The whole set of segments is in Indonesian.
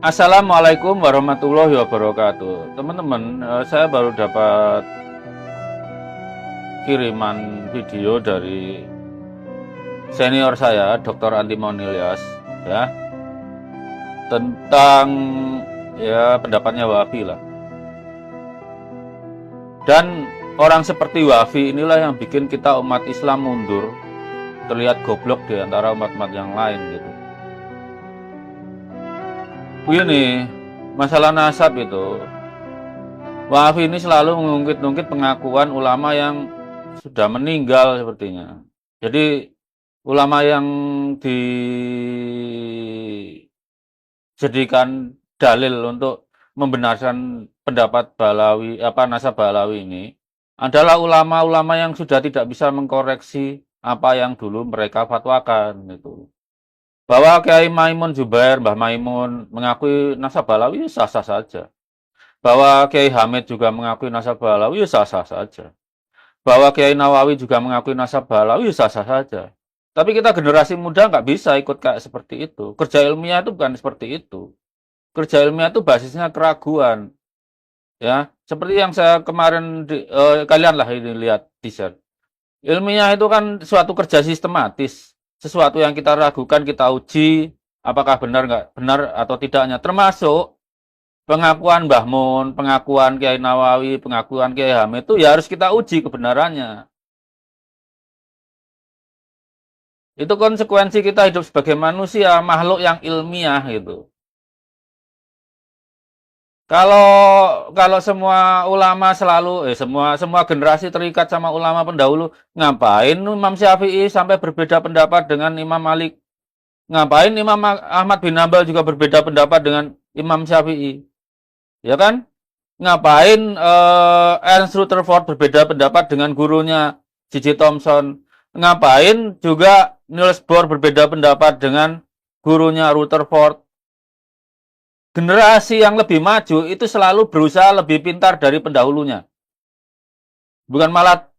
Assalamualaikum warahmatullahi wabarakatuh. Teman-teman, saya baru dapat kiriman video dari senior saya, Dr. Antimon Ilyas, ya, tentang ya pendapatnya Wahabi lah. Dan orang seperti Wahabi inilah yang bikin kita umat Islam mundur, terlihat goblok di antara umat-umat yang lain gitu. Begini, masalah nasab itu, Wahabi ini selalu mengungkit-ungkit pengakuan ulama yang sudah meninggal sepertinya. Jadi ulama yang dijadikan dalil untuk membenarkan pendapat Balawi, nasab Balawi ini adalah ulama-ulama yang sudah tidak bisa mengkoreksi apa yang dulu mereka fatwakan gitu. Bahwa Kiai Maimun Zubair, Mbah Maimun mengakui nasab Balawi sah-sah saja. Bahwa Kiai Hamid juga mengakui nasab Balawi sah-sah saja. Bahwa Kiai Nawawi juga mengakui nasab Balawi sah-sah saja. Tapi kita generasi muda nggak bisa ikut kayak seperti itu. Kerja ilmiah itu bukan seperti itu. Kerja ilmiah itu basisnya keraguan. Ya, seperti yang saya kemarin kalian lah ini lihat t-shirt. Ilmiah itu kan suatu kerja sistematis. Sesuatu yang kita ragukan, kita uji, apakah benar nggak benar atau tidaknya. Termasuk pengakuan Mbah Mun, pengakuan Kiai Nawawi, pengakuan Kiai Hamid itu ya harus kita uji kebenarannya. Itu konsekuensi kita hidup sebagai manusia, makhluk yang ilmiah gitu. Kalau semua ulama selalu semua generasi terikat sama ulama pendahulu, ngapain Imam Syafi'i sampai berbeda pendapat dengan Imam Malik? Ngapain Imam Ahmad bin Hambal juga berbeda pendapat dengan Imam Syafi'i? Ya kan? Ngapain Ernst Rutherford berbeda pendapat dengan gurunya J.J. Thomson? Ngapain juga Niels Bohr berbeda pendapat dengan gurunya Rutherford? Generasi yang lebih maju itu selalu berusaha lebih pintar dari pendahulunya. Bukan malah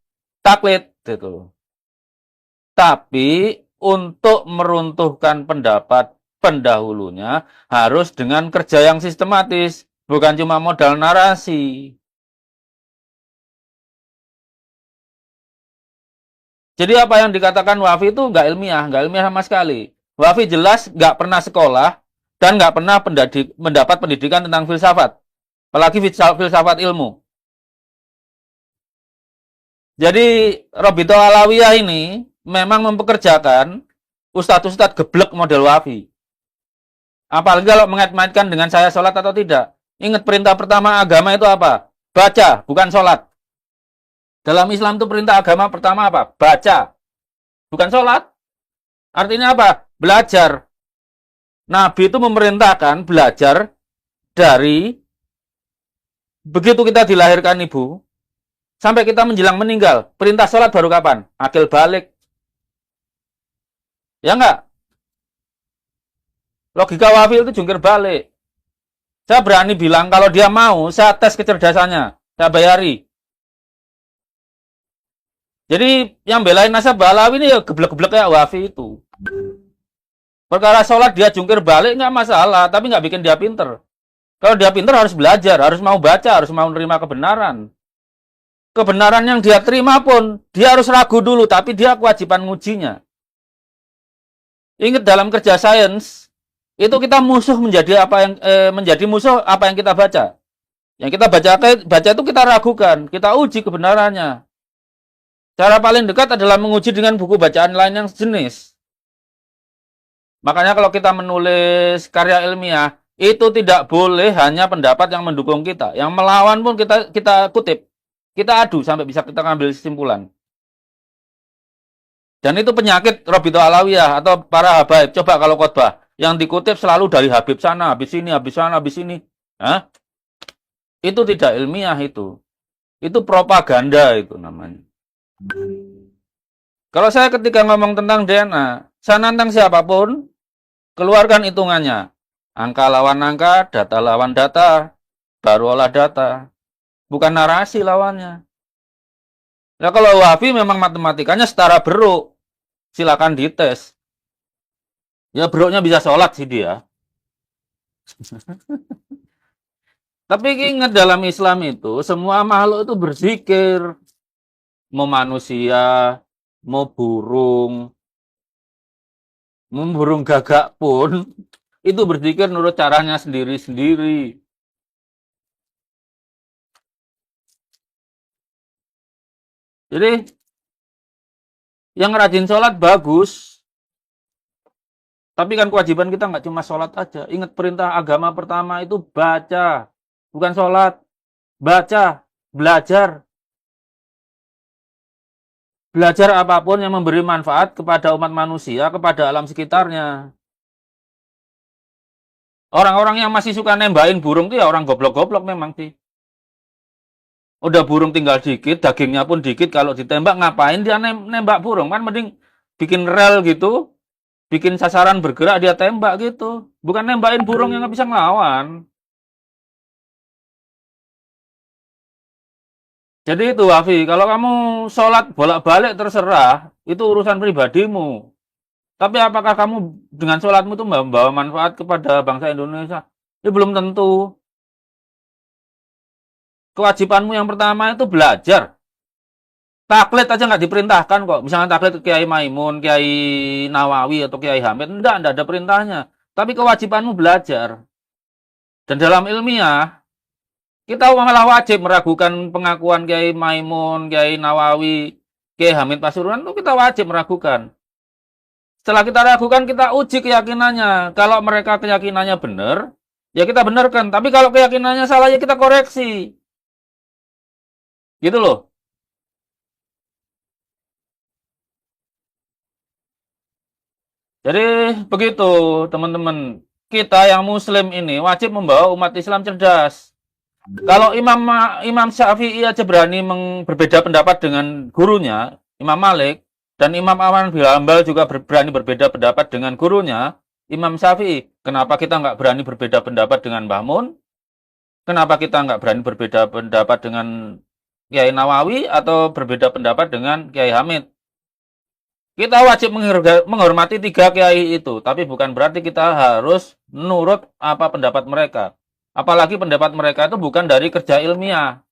taklid gitu. Tapi untuk meruntuhkan pendapat pendahulunya harus dengan kerja yang sistematis, bukan cuma modal narasi. Jadi apa yang dikatakan Wahabi itu nggak ilmiah sama sekali. Wahabi jelas nggak pernah sekolah, dan nggak pernah mendapat pendidikan tentang filsafat, apalagi filsafat ilmu. Jadi Robito Alawiyah ini memang mempekerjakan ustadz-ustadz geblek model Wahabi. Apalagi kalau mengait-ngaitkan dengan saya sholat atau tidak. Ingat perintah pertama agama itu apa? Baca, bukan sholat. Dalam Islam itu perintah agama pertama apa? Baca, bukan sholat. Artinya apa? Belajar. Nabi itu memerintahkan belajar dari begitu kita dilahirkan ibu sampai kita menjelang meninggal. Perintah sholat baru kapan? Akil balik. Ya enggak? Logika Wahabi itu jungkir balik. Saya berani bilang kalau dia mau, saya tes kecerdasannya. Saya bayari. Jadi yang belain nasab Balawi ini ya geblek-geblek kayak Wahabi itu. Perkara sholat dia jungkir balik nggak masalah, tapi nggak bikin dia pinter. Kalau dia pinter harus belajar, harus mau baca, harus mau menerima kebenaran. Kebenaran yang dia terima pun, dia harus ragu dulu, tapi dia kewajiban ngujinya. Ingat dalam kerja sains, itu kita musuh menjadi musuh apa yang kita baca. Yang kita baca itu kita ragukan, kita uji kebenarannya. Cara paling dekat adalah menguji dengan buku bacaan lain yang sejenis. Makanya kalau kita menulis karya ilmiah, itu tidak boleh hanya pendapat yang mendukung kita. Yang melawan pun kita kutip. Kita adu sampai bisa kita ngambil kesimpulan. Dan itu penyakit Robito Alawiyah atau para habaib. Coba kalau khotbah, yang dikutip selalu dari Habib sana, habis sini, habis sana, habis sini. Hah? Itu tidak ilmiah itu. Itu propaganda itu namanya. Kalau saya ketika ngomong tentang DNA, saya nantang siapapun, keluarkan hitungannya. Angka lawan angka, data lawan data, baru olah data. Bukan narasi lawannya. Nah kalau Wahabi memang matematikanya setara beruk. Silakan dites. Ya beruknya bisa sholat sih dia. Tapi ingat dalam Islam itu semua makhluk itu berzikir, mau manusia, mau burung gagak pun itu berzikir menurut caranya sendiri-sendiri. Jadi yang rajin sholat bagus, tapi kan kewajiban kita nggak cuma sholat aja. Ingat perintah agama pertama itu baca, bukan sholat. Baca, belajar. Belajar apapun yang memberi manfaat kepada umat manusia, kepada alam sekitarnya. Orang-orang yang masih suka nembakin burung itu ya orang goblok-goblok memang sih. Udah burung tinggal dikit, dagingnya pun dikit, kalau ditembak ngapain dia nembak burung? Kan mending bikin rel gitu, bikin sasaran bergerak dia tembak gitu. Bukan nembakin burung yang nggak bisa ngelawan. Jadi itu Wafi, kalau kamu sholat bolak-balik terserah, itu urusan pribadimu. Tapi apakah kamu dengan sholatmu itu membawa manfaat kepada bangsa Indonesia? Ini belum tentu. Kewajibanmu yang pertama itu belajar. Taklid aja nggak diperintahkan kok. Misalnya taklid Kiai Maimun, Kiai Nawawi, atau Kiai Hamid. Enggak ada perintahnya. Tapi kewajibanmu belajar. Dan dalam ilmiah, kita malah wajib meragukan pengakuan Kiai Maimun, Kiai Nawawi, Kiai Hamid Pasuruan, itu kita wajib meragukan. Setelah kita ragukan, kita uji keyakinannya. Kalau mereka keyakinannya benar, ya kita benarkan. Tapi kalau keyakinannya salah, ya kita koreksi. Gitu loh. Jadi begitu teman-teman. Kita yang muslim ini wajib membawa umat Islam cerdas. Kalau Imam Syafi'i aja berani berbeda pendapat dengan gurunya, Imam Malik, dan Imam Ahmad bin Hambal juga berani berbeda pendapat dengan gurunya, Imam Syafi'i. Kenapa kita nggak berani berbeda pendapat dengan Mbah Mun? Kenapa kita nggak berani berbeda pendapat dengan Kiai Nawawi atau berbeda pendapat dengan Kiai Hamid? Kita wajib menghormati tiga kiai itu, tapi bukan berarti kita harus nurut apa pendapat mereka. Apalagi pendapat mereka itu bukan dari kerja ilmiah.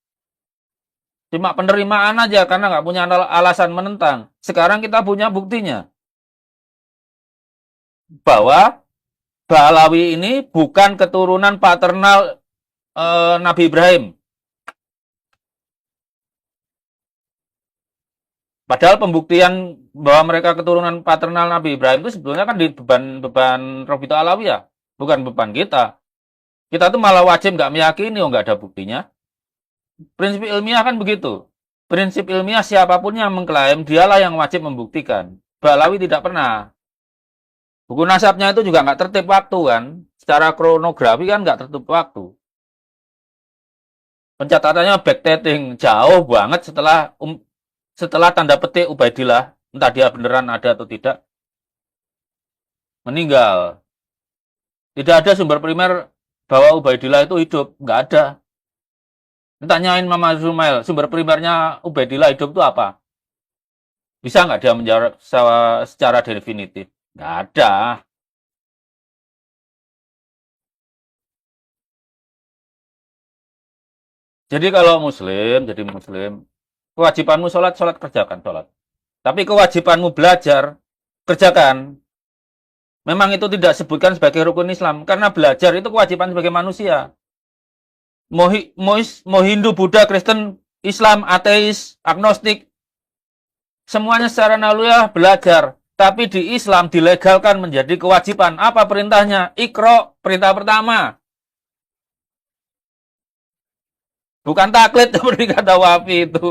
Cuma penerimaan aja karena nggak punya alasan menentang. Sekarang kita punya buktinya. Bahwa Balawi ini bukan keturunan paternal Nabi Ibrahim. Padahal pembuktian bahwa mereka keturunan paternal Nabi Ibrahim itu sebetulnya kan di beban Robito Alawiyah. Bukan beban kita. Kita tuh malah wajib nggak meyakini, nggak ada buktinya. Prinsip ilmiah kan begitu. Prinsip ilmiah siapapun yang mengklaim, dialah yang wajib membuktikan. Balawi tidak pernah. Buku nasabnya itu juga nggak tertib waktu kan. Secara kronografi kan nggak tertib waktu. Pencatatannya backdating jauh banget setelah tanda petik Ubaidillah. Entah dia beneran ada atau tidak. Meninggal. Tidak ada sumber primer bahwa Ubaidillah itu hidup. Nggak ada. Tanyain Mama Zumail, sumber primernya Ubaidillah hidup itu apa? Bisa nggak dia menjawab secara definitif? Nggak ada. Jadi kalau muslim, jadi muslim, kewajibanmu sholat, sholat kerjakan sholat. Tapi kewajibanmu belajar, kerjakan. Memang itu tidak sebutkan sebagai rukun Islam, karena belajar itu kewajiban sebagai manusia. Mau Hindu, Buddha, Kristen, Islam, ateis, agnostik, semuanya secara naluriah belajar. Tapi di Islam dilegalkan menjadi kewajiban. Apa perintahnya? Iqra, perintah pertama. Bukan taklid seperti kata Wafi itu.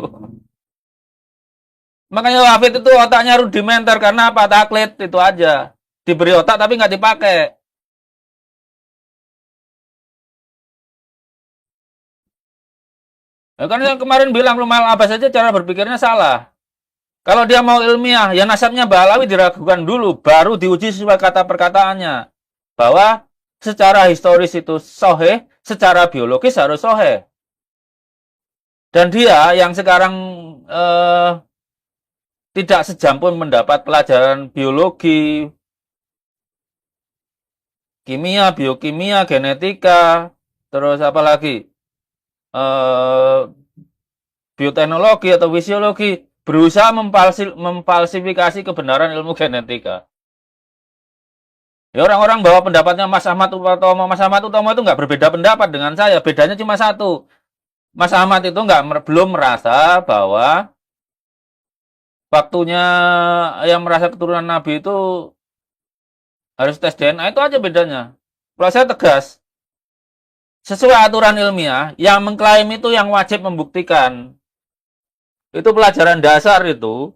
Makanya Wafi itu otaknya rudimenter. Karena apa? Taklid itu aja. Diberi otak tapi nggak dipakai. Ya, kan yang kemarin bilang Lumail Abbas saja cara berpikirnya salah. Kalau dia mau ilmiah, ya nasabnya Balawi diragukan dulu, baru diuji sesuai kata perkataannya. Bahwa secara historis itu soheh, secara biologis harus soheh. Dan dia yang sekarang tidak sejam pun mendapat pelajaran biologi, kimia, biokimia, genetika, terus apa lagi? Eh, bioteknologi atau fisiologi berusaha memfalsifikasi kebenaran ilmu genetika. Ya orang-orang bawa pendapatnya Mas Ahmad Utomo. Mas Ahmad Utomo itu nggak berbeda pendapat dengan saya. Bedanya cuma satu. Mas Ahmad itu belum merasa bahwa waktunya yang merasa keturunan Nabi itu harus tes DNA, itu aja bedanya. Kalau saya tegas, sesuai aturan ilmiah, yang mengklaim itu yang wajib membuktikan. Itu pelajaran dasar itu.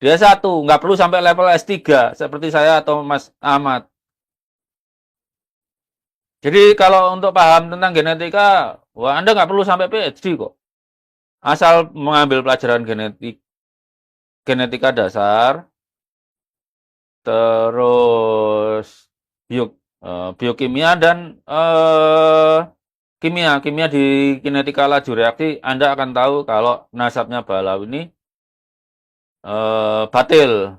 Dia satu, nggak perlu sampai level S3 seperti saya atau Mas Ahmad. Jadi kalau untuk paham tentang genetika, wah Anda nggak perlu sampai PhD kok. Asal mengambil pelajaran genetika dasar, terus biokimia dan kimia di kinetika laju reaksi, Anda akan tahu kalau nasabnya Balawi ini batil.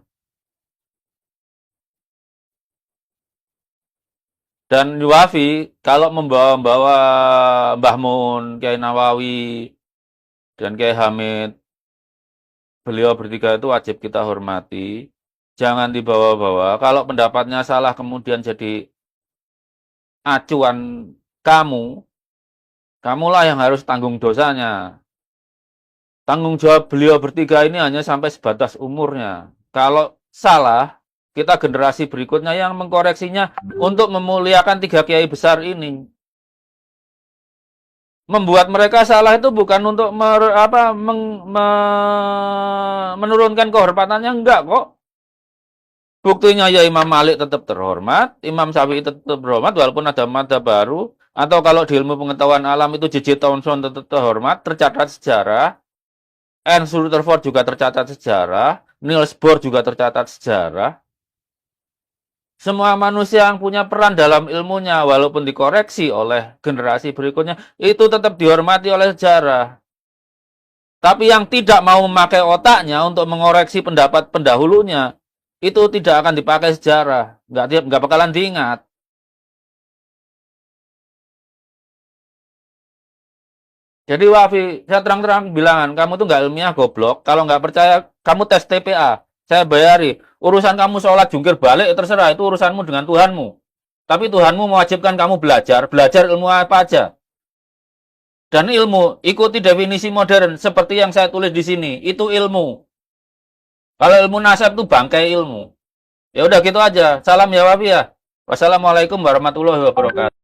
Dan Yuwafi kalau membawa-bawa Mbah Mun, Kiai Nawawi, dan Kiai Hamid, beliau bertiga itu wajib kita hormati. Jangan dibawa-bawa. Kalau pendapatnya salah kemudian jadi acuan kamu, kamulah yang harus tanggung dosanya. Tanggung jawab beliau bertiga ini hanya sampai sebatas umurnya. Kalau salah, kita generasi berikutnya yang mengkoreksinya untuk memuliakan tiga kiai besar ini. Membuat mereka salah itu bukan untuk menurunkan kehormatannya, enggak kok. Buktinya ya Imam Malik tetap terhormat, Imam Syafi'i tetap terhormat walaupun ada madzhab baru, atau kalau di ilmu pengetahuan alam itu J.J. Thomson tetap terhormat, tercatat sejarah. Ernst Rutherford juga tercatat sejarah, Niels Bohr juga tercatat sejarah. Semua manusia yang punya peran dalam ilmunya, walaupun dikoreksi oleh generasi berikutnya, itu tetap dihormati oleh sejarah. Tapi yang tidak mau memakai otaknya untuk mengoreksi pendapat pendahulunya, itu tidak akan dipakai sejarah. Nggak bakalan diingat. Jadi Wafi, saya terang-terang bilangan, kamu tuh nggak ilmiah goblok. Kalau nggak percaya, kamu tes TPA. Saya bayari. Urusan kamu sholat jungkir balik, terserah. Itu urusanmu dengan Tuhanmu. Tapi Tuhanmu mewajibkan kamu belajar ilmu apa aja. Dan ilmu, ikuti definisi modern seperti yang saya tulis di sini. Itu ilmu. Kalau ilmu nasab itu bangkai ilmu. Ya udah gitu aja. Salam ya Wafi ya. Wassalamualaikum warahmatullahi wabarakatuh.